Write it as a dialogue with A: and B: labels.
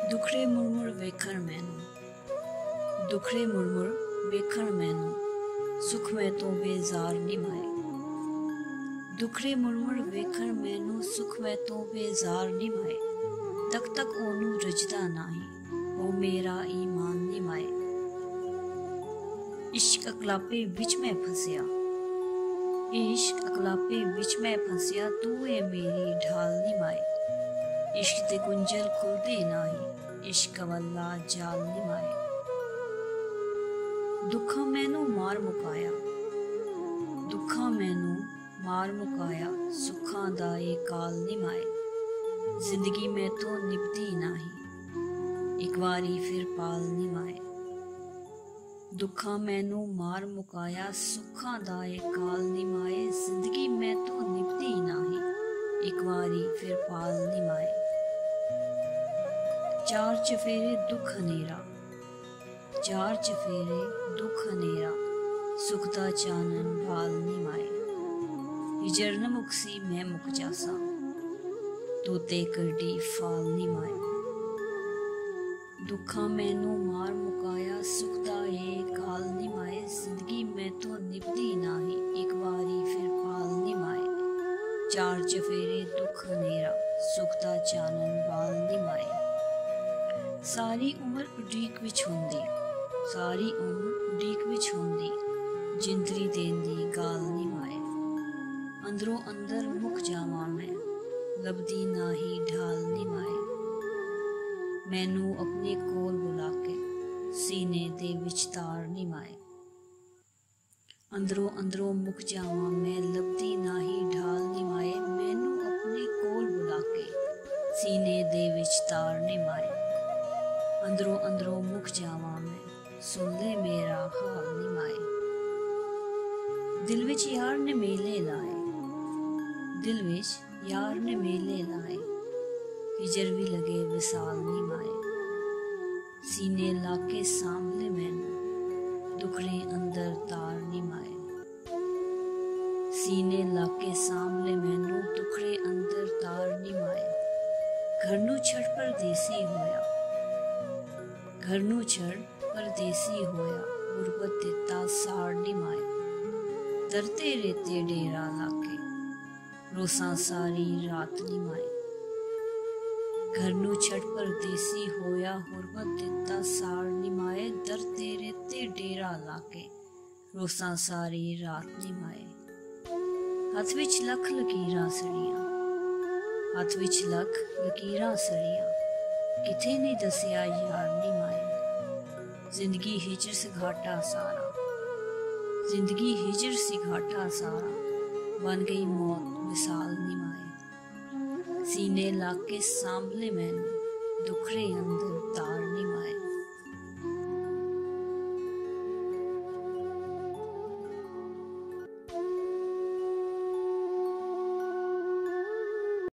A: दुखड़े मुड़मुड़ वेखण मैनू, दुखड़े मुड़मुड़ वेखण मैनू, सुख में तो बेजार निमाए। दुखड़े मुड़मुड़ वेखण मैनू, सुख में तो बेजार निमाए। तक तक ओनू रजदा नाही, ओ मेरा ईमान निमाए। इश्क अकलापे बिच में फंसिया, इश्क अकलापे बिच में फंसिया, तू है मेरी ढाल निमाए। इश्क दे कुंजल खुलदे नाही, इश्क वल्ला जाल निमाए। दुखा मैनू मार मुकाया, दुखा मैनू मार मुकाया, सुखां दा ये काल निमाए। जिंदगी में तो निभदी नाही, एक वारी फिर पाल निमाए। दुखा मैनू मार मुकाया, सुखां दा ये काल निमाए। जिंदगी में तो निभदी नाही, एक वारी फिर पाल निमाए। चार चफेरे दुख हनेरा, चार चफेरे दुख हनेरा, सुख दा चानन बाल निमाए। हिजर न मुकसी मैं मुक जासा, तोते करडी फाल निमाए। दुखा मैनू मार मुकाया, सुख दा ये काल निमाए। जिंदगी में तो निभदी नाही, एक वारी फिर पाल निमाए। चार चफेरे दुख हनेरा, सुख दा चानन बाल निमाए। सारी उम्र उडीक विच हुंदी, सारी उम्र उडीक विच हुंदी, जिंदरी देन दी गाल निमाए। अंदरों अंदर मुक जावां मैं, लभदी नाही ढाल निमाए। मैनू अपने कोल बुला के, सीने दे विच तार निमाए। अंदरों अंदरों मुक जावां मैं, लभदी नाही ढाल निमाए। मैनू अपने कोल बुला के, सीने दे विच तार निमाए। अंदरों अंदरों मुक जावां मैं, सुन ले मेरा हाल निमाए। दिल विच यार ने मेले लाए, दिल विच यार ने मेले लाए, हिजर भी लगे विसाल निमाए। सीने लाके सांभले मैनू, दुखड़े अंदर तार निमाए। सीने लाके सांभले मैनू, दुखड़े अंदर तार निमाए। घर नू छड़ परदेसी होया, घर नू छड़ परदेसी होया, गुरबत दिता साड़ निमाए। दरते रेते डेरा लाके, रोसा सारी रात निमाए। घर नू छड़ परदेसी होया, गुरबत दिता साड़ निमाए। दरते रेते डेरा लाके, रोसा सारी रात निमाए। हथ विच लख लकीरां सड़ियां, हथ विच लख लकीरां सड़ियां, किथे नहीं दसिया यार निमाए। जिंदगी हिजर से घाटा सारा, जिंदगी हिजर से घाटा सारा, बन गई मौत विसाल निमाए। सीने लाके सांभले मैनू, दुखड़े अंदर तार निमाए।